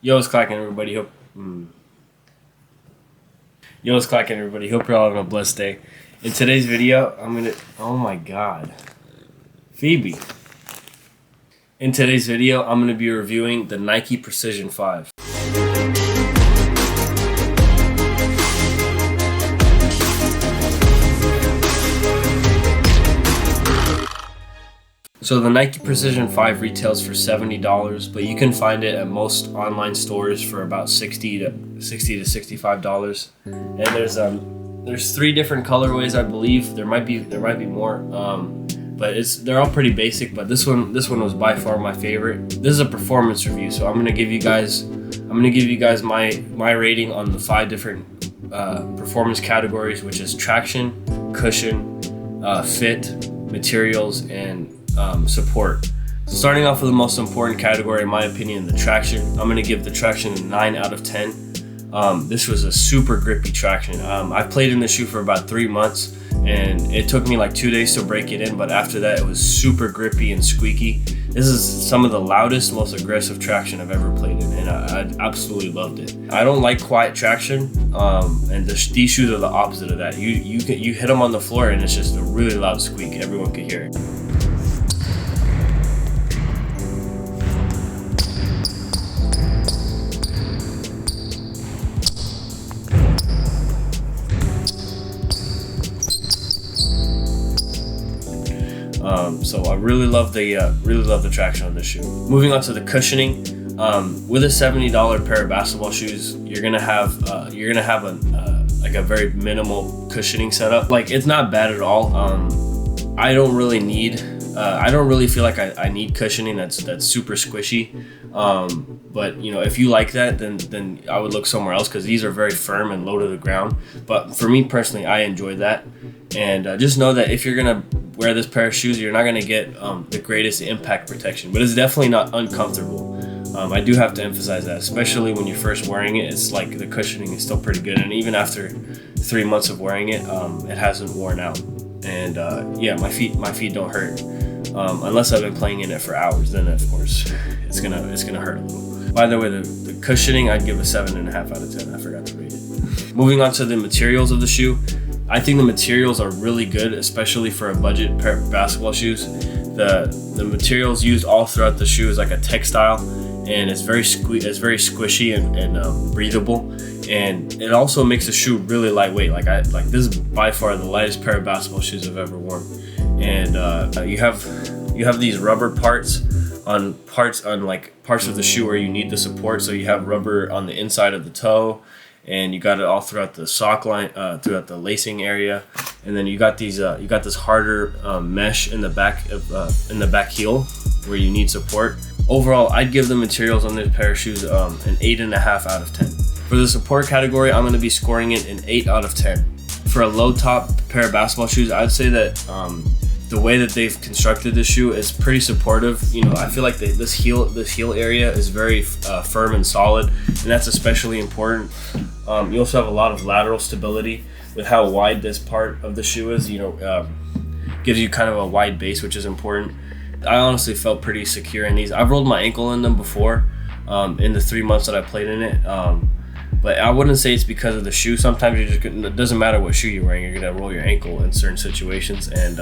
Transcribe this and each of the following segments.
Yo, what's cracking, everybody? Yo, what's cracking, everybody? Hope you're all having a blessed day. In today's video, oh my God, Phoebe. In today's video, I'm gonna be reviewing the Nike Precision 5. So the Nike Precision 5 retails for $70, but you can find it at most online stores for about $60 to $65. And there's 3 different colorways, I believe. There might be more, but they're all pretty basic. But this one was by far my favorite. This is a performance review, so I'm gonna give you guys my rating on the 5 different performance categories, which is traction, cushion, fit, materials, and support. So starting off with the most important category, in my opinion, the traction. I'm going to give the traction a 9 out of 10. This was a super grippy traction. I played in the shoe for about 3 months, and it took me like 2 days to break it in, but after that it was super grippy and squeaky. This is some of the loudest, most aggressive traction I've ever played in, and I absolutely loved it. I don't like quiet traction, and these shoes are the opposite of that. You hit them on the floor and it's just a really loud squeak. Everyone could hear it. So I really love the traction on this shoe. Moving on to the cushioning, with a $70 pair of basketball shoes, you're gonna have a very minimal cushioning setup. Like, it's not bad at all. I don't really feel like I need cushioning that's super squishy. But you know, if you like that, then I would look somewhere else, because these are very firm and low to the ground. But for me personally, I enjoy that. And just know that if you're gonna wear this pair of shoes, you're not gonna get the greatest impact protection, but it's definitely not uncomfortable. I do have to emphasize that, especially when you're first wearing it. It's like the cushioning is still pretty good, and even after 3 months of wearing it, it hasn't worn out. And yeah, my feet don't hurt, unless I've been playing in it for hours. Then of course it's gonna hurt a little. By the way, the cushioning, I'd give a 7.5 out of 10. I forgot to rate it. Moving on to the materials of the shoe, I think the materials are really good, especially for a budget pair of basketball shoes. The materials used all throughout the shoe is like a textile, and it's very squishy and breathable, and it also makes the shoe really lightweight. Like this is by far the lightest pair of basketball shoes I've ever worn. And you have these rubber parts on parts of the shoe where you need the support. So you have rubber on the inside of the toe, and you got it all throughout the sock line, throughout the lacing area, and then you got this harder mesh in the back heel where you need support. Overall, I'd give the materials on this pair of shoes an 8.5 out of 10. For the support category, I'm going to be scoring it an 8 out of 10. For a low top pair of basketball shoes, I'd say that the way that they've constructed this shoe is pretty supportive. You know, I feel like this heel area is very firm and solid, and that's especially important. You also have a lot of lateral stability with how wide this part of the shoe is. You know, gives you kind of a wide base, which is important. I honestly felt pretty secure in these. I've rolled my ankle in them before, in the 3 months that I played in it. But I wouldn't say it's because of the shoe. Sometimes it doesn't matter what shoe you're wearing, you're gonna roll your ankle in certain situations. And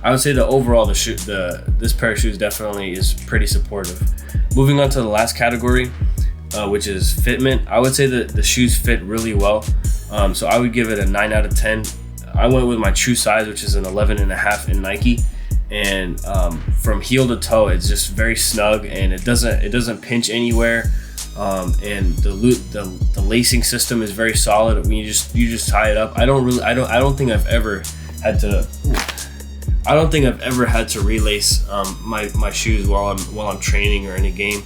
I would say that overall this pair of shoes definitely is pretty supportive. Moving on to the last category, which is fitment. I would say that the shoes fit really well. So I would give it a 9 out of 10. I went with my true size, which is an 11.5 in Nike. And from heel to toe, it's just very snug, and it doesn't pinch anywhere. And the lacing system is very solid. When you just tie it up. I don't think I've ever had to relace my shoes while I'm training or in a game,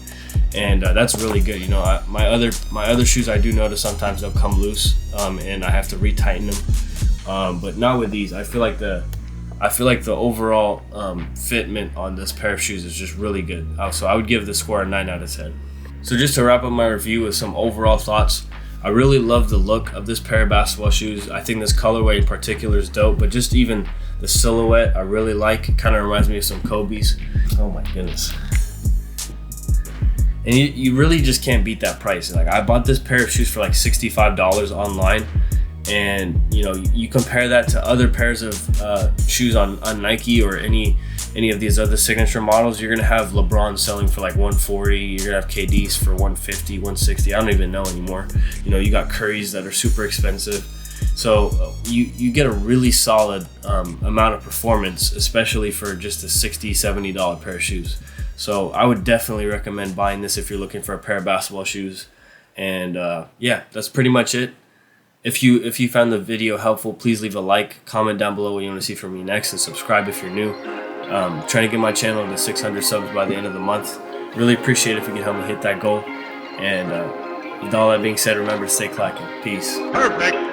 and that's really good. You know, my other shoes, I do notice sometimes they'll come loose, and I have to retighten them. But not with these. I feel like the overall fitment on this pair of shoes is just really good. So I would give the score a 9 out of 10. So just to wrap up my review with some overall thoughts, I really love the look of this pair of basketball shoes. I think this colorway in particular is dope, but just even the silhouette I really like. It kind of reminds me of some Kobe's. Oh my goodness. and you really just can't beat that price. Like, I bought this pair of shoes for like $65 online, and you know, you compare that to other pairs of shoes on Nike or any of these other signature models, you're gonna have LeBron selling for like 140, you're gonna have KD's for 150, 160, I don't even know anymore. You know, you got Curry's that are super expensive. So you get a really solid amount of performance, especially for just a $60, $70 pair of shoes. So I would definitely recommend buying this if you're looking for a pair of basketball shoes. And yeah, that's pretty much it. If you found the video helpful, please leave a like, comment down below what you want to see from me next, and subscribe if you're new. Trying to get my channel to 600 subs by the end of the month. Really appreciate it if you can help me hit that goal. And with all that being said, remember to stay clacking. Peace. Perfect.